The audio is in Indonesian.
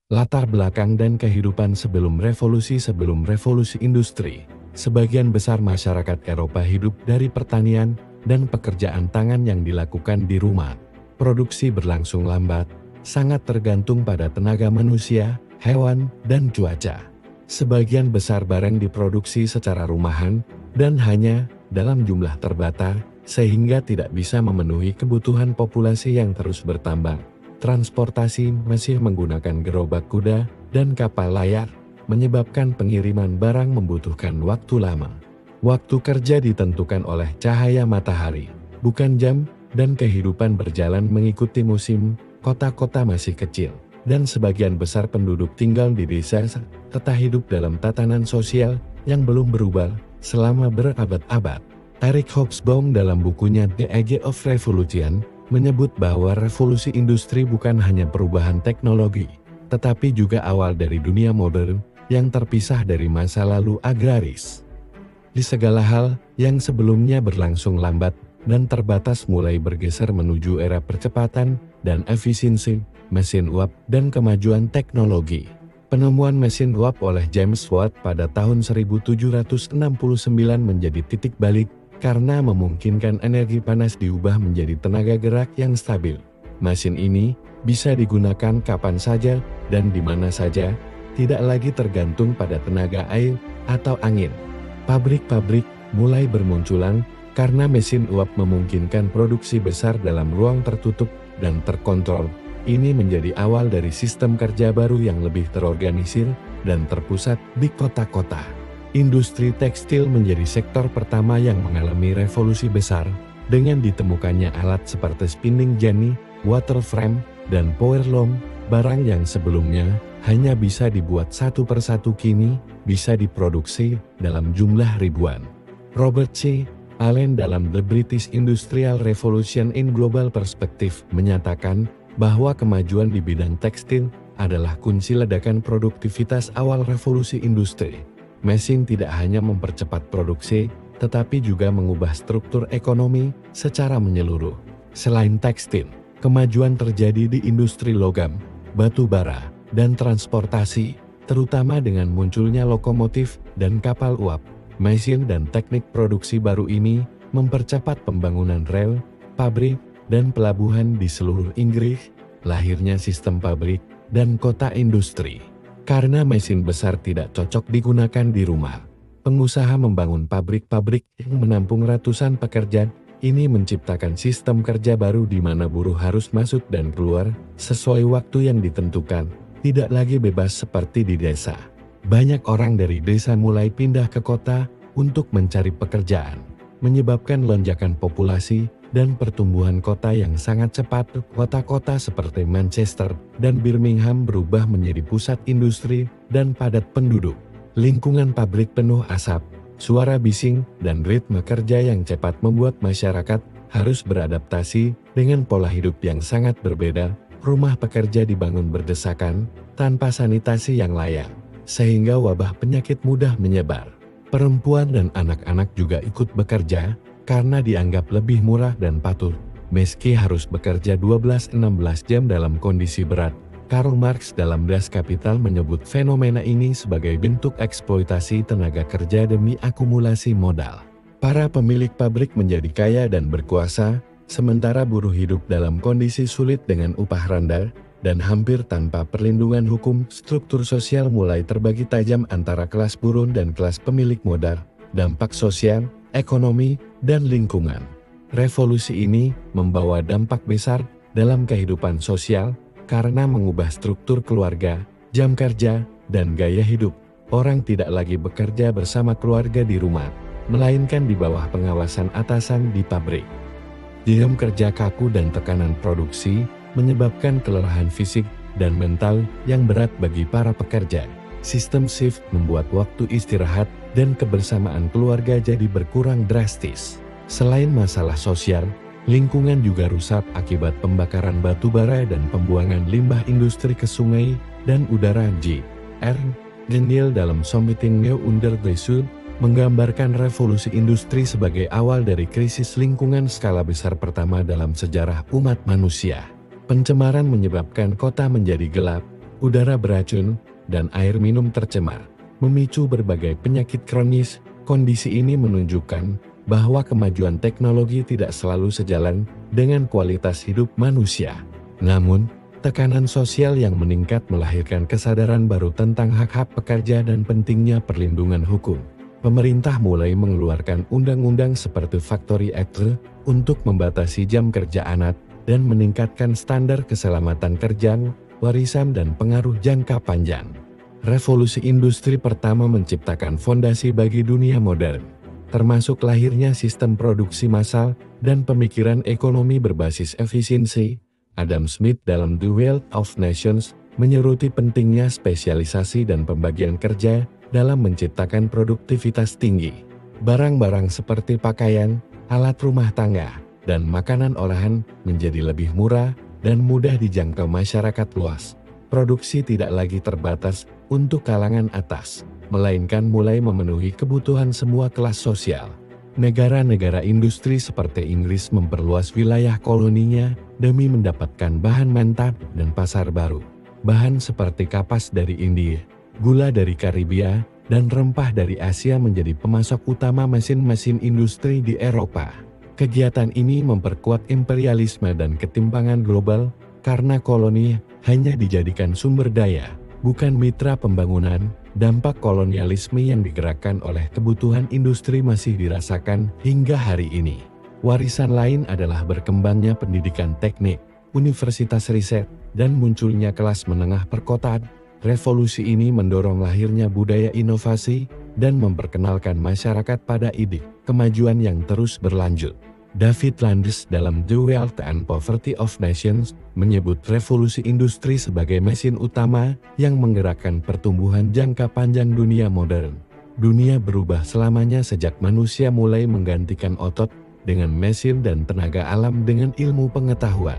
Latar belakang dan kehidupan sebelum revolusi industri. Sebagian besar masyarakat Eropa hidup dari pertanian dan pekerjaan tangan yang dilakukan di rumah. Produksi berlangsung lambat, sangat tergantung pada tenaga manusia, hewan, dan cuaca. Sebagian besar barang diproduksi secara rumahan dan hanya dalam jumlah terbatas, sehingga tidak bisa memenuhi kebutuhan populasi yang terus bertambah. Transportasi masih menggunakan gerobak kuda dan kapal layar, menyebabkan pengiriman barang membutuhkan waktu lama. Waktu kerja ditentukan oleh cahaya matahari, bukan jam, dan kehidupan berjalan mengikuti musim. Kota-kota masih kecil, dan sebagian besar penduduk tinggal di desa serta hidup dalam tatanan sosial yang belum berubah selama berabad-abad. Eric Hobsbawm dalam bukunya The Age of Revolution menyebut bahwa revolusi industri bukan hanya perubahan teknologi, tetapi juga awal dari dunia modern yang terpisah dari masa lalu agraris. Di segala hal yang sebelumnya berlangsung lambat dan terbatas mulai bergeser menuju era percepatan dan efisiensi, mesin uap, dan kemajuan teknologi. Penemuan mesin uap oleh James Watt pada tahun 1769 menjadi titik balik, karena memungkinkan energi panas diubah menjadi tenaga gerak yang stabil. Mesin ini bisa digunakan kapan saja dan di mana saja, tidak lagi tergantung pada tenaga air atau angin. Pabrik-pabrik mulai bermunculan karena mesin uap memungkinkan produksi besar dalam ruang tertutup dan terkontrol. Ini menjadi awal dari sistem kerja baru yang lebih terorganisir dan terpusat di kota-kota. Industri tekstil menjadi sektor pertama yang mengalami revolusi besar, dengan ditemukannya alat seperti spinning jenny, water frame, dan power loom. Barang yang sebelumnya hanya bisa dibuat satu persatu kini bisa diproduksi dalam jumlah ribuan. Robert C. Allen dalam The British Industrial Revolution in Global Perspective menyatakan bahwa kemajuan di bidang tekstil adalah kunci ledakan produktivitas awal revolusi industri. Mesin tidak hanya mempercepat produksi, tetapi juga mengubah struktur ekonomi secara menyeluruh. Selain tekstil, kemajuan terjadi di industri logam, batu bara, dan transportasi, terutama dengan munculnya lokomotif dan kapal uap. Mesin dan teknik produksi baru ini mempercepat pembangunan rel, pabrik, dan pelabuhan di seluruh Inggris, lahirnya sistem pabrik dan kota industri. Karena mesin besar tidak cocok digunakan di rumah, pengusaha membangun pabrik-pabrik yang menampung ratusan pekerja. Ini menciptakan sistem kerja baru di mana buruh harus masuk dan keluar sesuai waktu yang ditentukan, tidak lagi bebas seperti di desa. Banyak orang dari desa mulai pindah ke kota untuk mencari pekerjaan, menyebabkan lonjakan populasi dan pertumbuhan kota yang sangat cepat. Kota-kota seperti Manchester dan Birmingham berubah menjadi pusat industri dan padat penduduk. Lingkungan pabrik penuh asap, suara bising, dan ritme kerja yang cepat membuat masyarakat harus beradaptasi dengan pola hidup yang sangat berbeda. Rumah pekerja dibangun berdesakan, tanpa sanitasi yang layak, sehingga wabah penyakit mudah menyebar. Perempuan dan anak-anak juga ikut bekerja, karena dianggap lebih murah dan patuh, meski harus bekerja 12-16 jam dalam kondisi berat. Karl Marx dalam Das Kapital menyebut fenomena ini sebagai bentuk eksploitasi tenaga kerja demi akumulasi modal. Para pemilik pabrik menjadi kaya dan berkuasa, sementara buruh hidup dalam kondisi sulit dengan upah rendah dan hampir tanpa perlindungan hukum. Struktur sosial mulai terbagi tajam antara kelas buruh dan kelas pemilik modal. Dampak sosial, ekonomi, dan lingkungan. Revolusi ini membawa dampak besar dalam kehidupan sosial karena mengubah struktur keluarga, jam kerja, dan gaya hidup. Orang tidak lagi bekerja bersama keluarga di rumah, melainkan di bawah pengawasan atasan di pabrik. Jam kerja kaku dan tekanan produksi menyebabkan kelelahan fisik dan mental yang berat bagi para pekerja. Sistem shift membuat waktu istirahat dan kebersamaan keluarga jadi berkurang drastis. Selain masalah sosial, lingkungan juga rusak akibat pembakaran batu bara dan pembuangan limbah industri ke sungai dan udara. J.R. Geniel dalam Something New Under the Sun menggambarkan revolusi industri sebagai awal dari krisis lingkungan skala besar pertama dalam sejarah umat manusia. Pencemaran menyebabkan kota menjadi gelap, udara beracun, dan air minum tercemar, memicu berbagai penyakit kronis. Kondisi ini menunjukkan bahwa kemajuan teknologi tidak selalu sejalan dengan kualitas hidup manusia. Namun, tekanan sosial yang meningkat melahirkan kesadaran baru tentang hak-hak pekerja dan pentingnya perlindungan hukum. Pemerintah mulai mengeluarkan undang-undang seperti Factory Act untuk membatasi jam kerja anak dan meningkatkan standar keselamatan kerja, warisan dan pengaruh jangka panjang. Revolusi industri pertama menciptakan fondasi bagi dunia modern, termasuk lahirnya sistem produksi massal dan pemikiran ekonomi berbasis efisiensi. Adam Smith dalam The Wealth of Nations menyeruti pentingnya spesialisasi dan pembagian kerja dalam menciptakan produktivitas tinggi. Barang-barang seperti pakaian, alat rumah tangga, dan makanan olahan menjadi lebih murah dan mudah dijangkau masyarakat luas. Produksi tidak lagi terbatas untuk kalangan atas, melainkan mulai memenuhi kebutuhan semua kelas sosial. Negara-negara industri seperti Inggris memperluas wilayah koloninya demi mendapatkan bahan mentah dan pasar baru. Bahan seperti kapas dari India, gula dari Karibia, dan rempah dari Asia menjadi pemasok utama mesin-mesin industri di Eropa. Kegiatan ini memperkuat imperialisme dan ketimpangan global karena koloni hanya dijadikan sumber daya, bukan mitra pembangunan. Dampak kolonialisme yang digerakkan oleh kebutuhan industri masih dirasakan hingga hari ini. Warisan lain adalah berkembangnya pendidikan teknik, universitas riset, dan munculnya kelas menengah perkotaan. Revolusi ini mendorong lahirnya budaya inovasi dan memperkenalkan masyarakat pada ide kemajuan yang terus berlanjut. David Landes dalam The Wealth and Poverty of Nations menyebut revolusi industri sebagai mesin utama yang menggerakkan pertumbuhan jangka panjang dunia modern. Dunia berubah selamanya sejak manusia mulai menggantikan otot dengan mesin dan tenaga alam dengan ilmu pengetahuan.